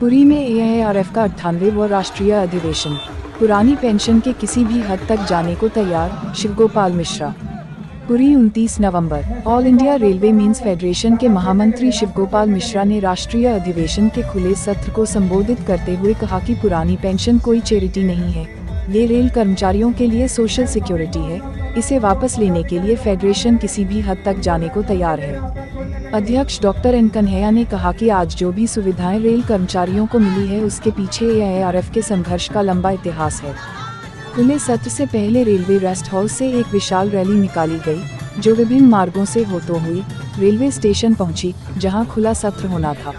पुरी में एआईआरएफ का 98वां राष्ट्रीय अधिवेशन। पुरानी पेंशन के किसी भी हद तक जाने को तैयार, शिवगोपाल मिश्रा। पुरी 29 नवंबर। All India railway men's federation के महामंत्री शिवगोपाल मिश्रा ने राष्ट्रीय अधिवेशन के खुले सत्र को संबोधित करते हुए कहा कि पुरानी पेंशन कोई चैरिटी नहीं है, ये रेल कर्मचारियों के लिए सोशल सिक्योरिटी है। इसे वापस लेने के लिए फेडरेशन किसी भी हद तक जाने को तैयार है। अध्यक्ष डॉक्टर एन कन्हैया ने कहा कि आज जो भी सुविधाएं रेल कर्मचारियों को मिली है उसके पीछे एआईआरएफ के संघर्ष का लंबा इतिहास है। खुले सत्र से पहले रेलवे रेस्ट हाउस से एक विशाल रैली निकाली गई, जो विभिन्न मार्गों से होते हुई रेलवे स्टेशन पहुंची, जहां खुला सत्र होना था।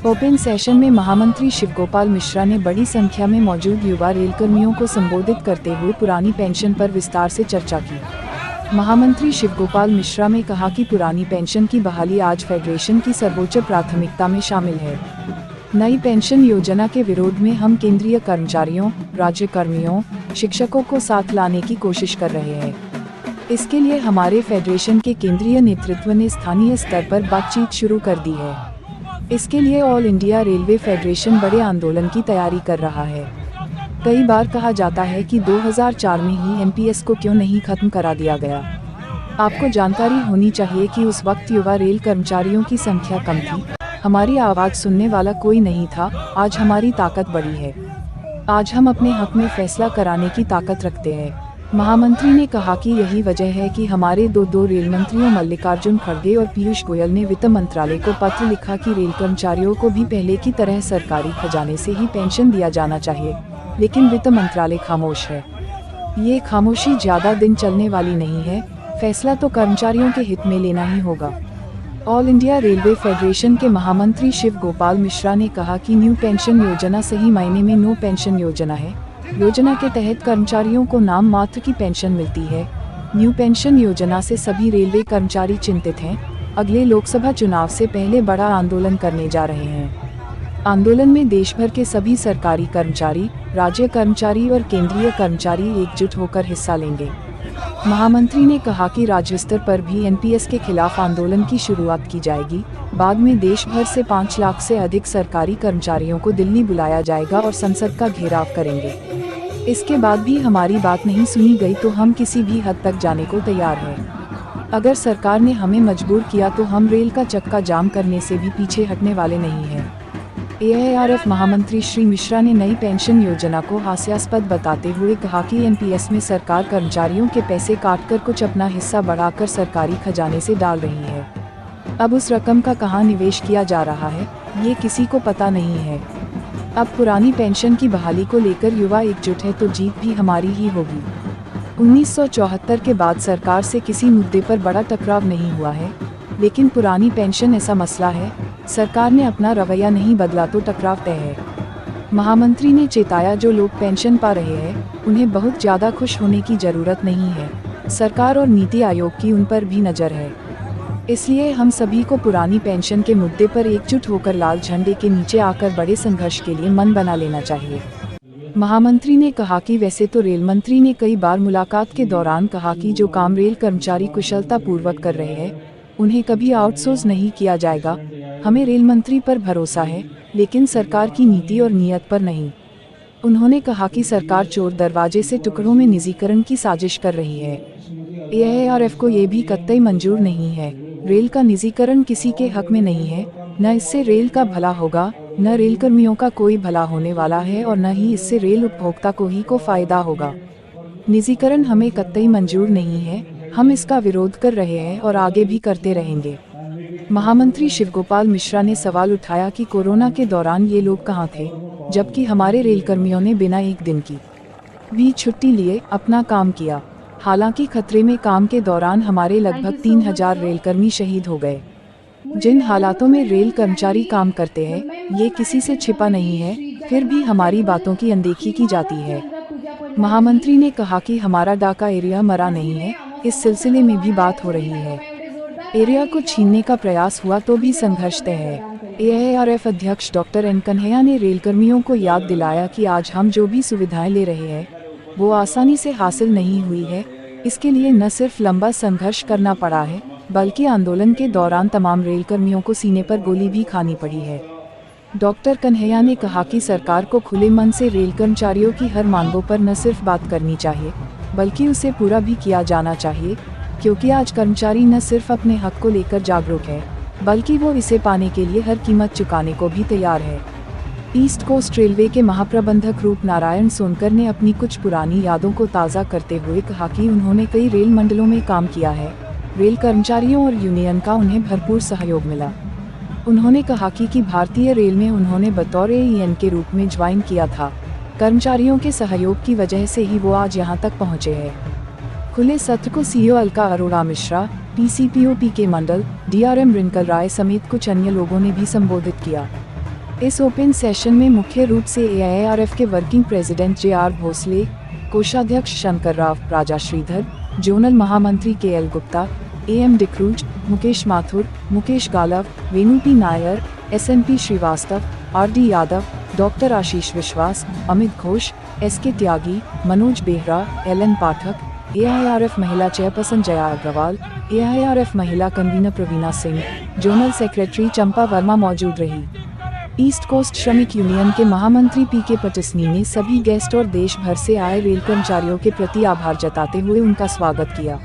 ओपन सेशन में महामंत्री शिवगोपाल मिश्रा ने बड़ी संख्या में मौजूद युवा रेलकर्मियों को संबोधित करते हुए पुरानी पेंशन पर विस्तार से चर्चा की। महामंत्री शिवगोपाल मिश्रा ने कहा कि पुरानी पेंशन की बहाली आज फेडरेशन की सर्वोच्च प्राथमिकता में शामिल है। नई पेंशन योजना के विरोध में हम केंद्रीय कर्मचारियों, राज्य कर्मियों, शिक्षकों को साथ लाने की कोशिश कर रहे हैं। इसके लिए हमारे फेडरेशन के केंद्रीय नेतृत्व ने स्थानीय स्तर पर बातचीत शुरू कर दी है। इसके लिए ऑल इंडिया रेलवे फेडरेशन बड़े आंदोलन की तैयारी कर रहा है। कई बार कहा जाता है कि 2004 में ही एनपीएस को क्यों नहीं खत्म करा दिया गया। आपको जानकारी होनी चाहिए कि उस वक्त युवा रेल कर्मचारियों की संख्या कम थी, हमारी आवाज़ सुनने वाला कोई नहीं था। आज हमारी ताकत बड़ी है, आज हम अपने हक में फैसला कराने की ताकत रखते हैं। महामंत्री ने कहा कि यही वजह है कि हमारे दो रेल मंत्रियों मल्लिकार्जुन खड़गे और पीयूष गोयल ने वित्त मंत्रालय को पत्र लिखा कि रेल कर्मचारियों को भी पहले की तरह सरकारी खजाने से ही पेंशन दिया जाना चाहिए, लेकिन वित्त मंत्रालय खामोश है। ये खामोशी ज़्यादा दिन चलने वाली नहीं है, फैसला तो कर्मचारियों के हित में लेना ही होगा। ऑल इंडिया रेलवे फेडरेशन के महामंत्री शिव गोपाल मिश्रा ने कहा कि न्यू पेंशन योजना सही मायने में नो पेंशन योजना है। योजना के तहत कर्मचारियों को नाम मात्र की पेंशन मिलती है। न्यू पेंशन योजना से सभी रेलवे कर्मचारी चिंतित हैं। अगले लोकसभा चुनाव से पहले बड़ा आंदोलन करने जा रहे हैं। आंदोलन में देश भर के सभी सरकारी कर्मचारी, राज्य कर्मचारी और केंद्रीय कर्मचारी एकजुट होकर हिस्सा लेंगे। महामंत्री ने कहा कि राज्य स्तर पर भी एनपीएस के खिलाफ आंदोलन की शुरुआत की जाएगी। बाद में देश भर से 5 लाख से अधिक सरकारी कर्मचारियों को दिल्ली बुलाया जाएगा और संसद का घेराव करेंगे। इसके बाद भी हमारी बात नहीं सुनी गई तो हम किसी भी हद तक जाने को तैयार हैं। अगर सरकार ने हमें मजबूर किया तो हम रेल का चक्का जाम करने से भी पीछे हटने वाले नहीं हैं। एआईआरएफ महामंत्री श्री मिश्रा ने नई पेंशन योजना को हास्यास्पद बताते हुए कहा कि एनपीएस में सरकार कर्मचारियों के पैसे काटकर कुछ अपना हिस्सा बढ़ाकर सरकारी खजाने से डाल रही है। अब उस रकम का कहाँ निवेश किया जा रहा है, ये किसी को पता नहीं है। अब पुरानी पेंशन की बहाली को लेकर युवा एकजुट है तो जीत भी हमारी ही होगी। 1974 के बाद सरकार से किसी मुद्दे पर बड़ा टकराव नहीं हुआ है, लेकिन पुरानी पेंशन ऐसा मसला है, सरकार ने अपना रवैया नहीं बदला तो टकराव तय है। महामंत्री ने चेताया जो लोग पेंशन पा रहे हैं उन्हें बहुत ज़्यादा खुश होने की ज़रूरत नहीं है। सरकार और नीति आयोग की उन पर भी नज़र है, इसलिए हम सभी को पुरानी पेंशन के मुद्दे पर एकजुट होकर लाल झंडे के नीचे आकर बड़े संघर्ष के लिए मन बना लेना चाहिए। महामंत्री ने कहा कि वैसे तो रेल मंत्री ने कई बार मुलाकात के दौरान कहा कि जो काम रेल कर्मचारी कुशलता पूर्वक कर रहे हैं उन्हें कभी आउटसोर्स नहीं किया जाएगा। हमें रेल मंत्री पर भरोसा है, लेकिन सरकार की नीति और नीयत पर नहीं। उन्होंने कहा कि सरकार चोर दरवाजे से टुकड़ों में निजीकरण की साजिश कर रही है। एआईआरएफ को ये भी कतई मंजूर नहीं है। रेल का निजीकरण किसी के हक में नहीं है। न इससे रेल का भला होगा, न रेल कर्मियों का कोई भला होने वाला है और न ही इससे रेल उपभोक्ता को फायदा होगा। निजीकरण हमें कतई मंजूर नहीं है। हम इसका विरोध कर रहे हैं और आगे भी करते रहेंगे। महामंत्री शिवगोपाल मिश्रा ने सवाल उठाया कि कोरोना के दौरान ये लोग कहाँ थे, जबकि हमारे रेलकर्मियों ने बिना एक दिन की भी छुट्टी लिए अपना काम किया। हालांकि खतरे में काम के दौरान हमारे लगभग 3000 रेलकर्मी शहीद हो गए। जिन हालातों में रेल कर्मचारी काम करते हैं ये किसी से छिपा नहीं है, फिर भी हमारी बातों की अनदेखी की जाती है। महामंत्री ने कहा कि हमारा डाका एरिया मरा नहीं है, इस सिलसिले में भी बात हो रही है। एरिया को छीनने का प्रयास हुआ तो भी संघर्ष तय है। एआईआरएफ अध्यक्ष डॉक्टर एन कन्हैया ने रेलकर्मियों को याद दिलाया कि आज हम जो भी सुविधाएं ले रहे हैं वो आसानी से हासिल नहीं हुई है। इसके लिए न सिर्फ लंबा संघर्ष करना पड़ा है, बल्कि आंदोलन के दौरान तमाम रेलकर्मियों को सीने पर गोली भी खानी पड़ी है। डॉक्टर कन्हैया ने कहा कि सरकार को खुले मन से रेल कर्मचारियों की हर मांगों पर न सिर्फ बात करनी चाहिए बल्कि उसे पूरा भी किया जाना चाहिए, क्योंकि आज कर्मचारी न सिर्फ अपने हक को लेकर जागरूक है बल्कि वो इसे पाने के लिए हर कीमत चुकाने को भी तैयार है। ईस्ट कोस्ट रेलवे के महाप्रबंधक रूप नारायण सोनकर ने अपनी कुछ पुरानी यादों को ताज़ा करते हुए कहा कि उन्होंने कई रेल मंडलों में काम किया है। रेल कर्मचारियों और यूनियन का उन्हें भरपूर सहयोग मिला। उन्होंने कहा कि भारतीय रेल में उन्होंने बतौर एईएन के रूप में ज्वाइन किया था। कर्मचारियों के सहयोग की वजह से ही वो आज यहाँ तक पहुँचे हैं। खुले सत्र को सीईओ अलका अरोड़ा मिश्रा, पीसीपीओ पीके मंडल, डीआरएम रिंकल राय समेत कुछ अन्य लोगों ने भी संबोधित किया। इस ओपन सेशन में मुख्य रूप से एआईआरएफ के वर्किंग प्रेसिडेंट जेआर भोसले, कोषाध्यक्ष शंकर राव, राजा श्रीधर, जोनल महामंत्री KL Gupta, AM D'Cruz, Mukesh Mathur, Mukesh Galav, Venu P Nair, SNP Srivastava, RD Yadav, doctor Ashish Vishwas, Amit Ghosh, SK Tyagi, Manoj Behera, LN Pathak, AIRF महिला चेयरपर्सन जया अग्रवाल, एआईआरएफ महिला convener Pravina Singh, zonal secretary Champa Verma मौजूद रही। ईस्ट कोस्ट श्रमिक यूनियन के महामंत्री पीके पटिसनी ने सभी गेस्ट और देश भर से आए रेल कर्मचारियों के प्रति आभार जताते हुए उनका स्वागत किया।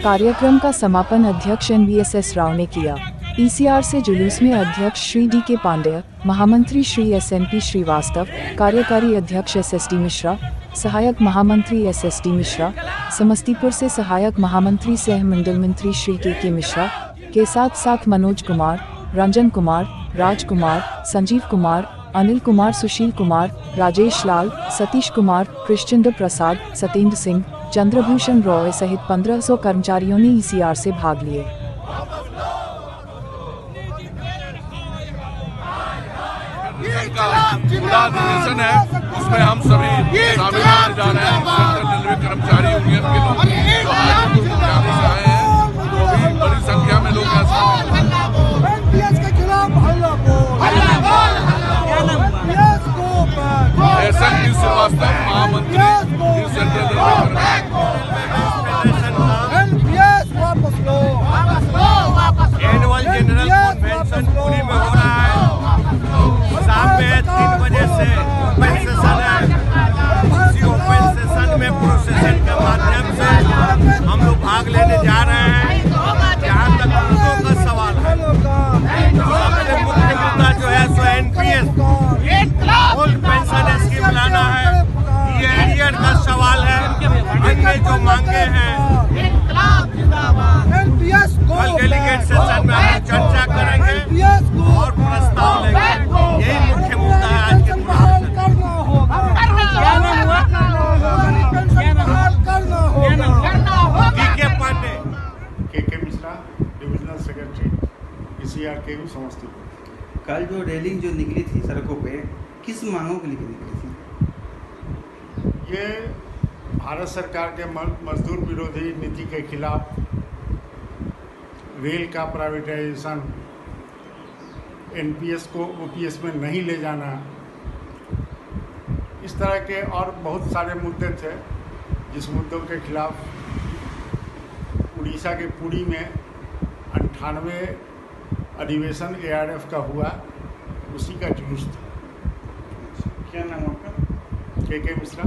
कार्यक्रम का समापन अध्यक्ष NVSS राव ने किया। ईसीआर से जुलूस में अध्यक्ष श्री DK पांडेय, महामंत्री श्री SNP श्रीवास्तव, कार्यकारी अध्यक्ष SSD मिश्रा, सहायक महामंत्री SSD मिश्रा, समस्तीपुर से सहायक महामंत्री सह मंडल मंत्री श्री KK मिश्रा के साथ मनोज कुमार, रंजन कुमार, राजकुमार, संजीव कुमार, अनिल कुमार, सुशील कुमार, राजेश लाल, सतीश कुमार, कृष्णचंद्र प्रसाद, सतेंद्र सिंह, चंद्रभूषण रॉय सहित 1500 कर्मचारियों ने ईसीआर से भाग लिए। पूरा अधिवेशन है, उसमें हम सभी शामिल होने जा रहे हैं। सेंट्रल रेलवे कर्मचारी यूनियन के लोग जो आज लुधियाना से आए हैं, वो भी बड़ी संख्या में लोग SNP श्रीवास्तव महामंत्री सेंट्रल एनुअल जनरल कन्वेंशन पूरी में हो रहा है। शाम में 3 बजे से ओपन सेशन है। उसी ओपन सेशन में प्रोसेशन के माध्यम से हम लोग भाग लेने जा रहे हैं। जहाँ तक मुद्दों का सवाल है, सबसे मुख्य मुद्दा जो है सो NPS ओल्ड पेंशन स्कीम लाना है। ये एरियर का सवाल है। अन्य जो मांगे हैं कल डेलीगेट सेशन में हम चर्चा करेंगे और प्रस्ताव लेंगे। यही मुख्य मुद्दा है आज के DK Pandey, KK Mishra, divisional secretary ECR के समस्तीपुर। कल जो रैलिंग जो निकली थी सड़कों पे, किस मांगों के लिए निकली थी? ये भारत सरकार के मजदूर विरोधी नीति के खिलाफ, रेल का प्राइवेटाइजेशन, NPS को OPS में नहीं ले जाना, इस तरह के और बहुत सारे मुद्दे थे जिस मुद्दों के खिलाफ उड़ीसा के पुरी में 98 अधिवेशन ARF का हुआ, उसी का जुलूस था। क्या नाम आपका? KK मिश्रा।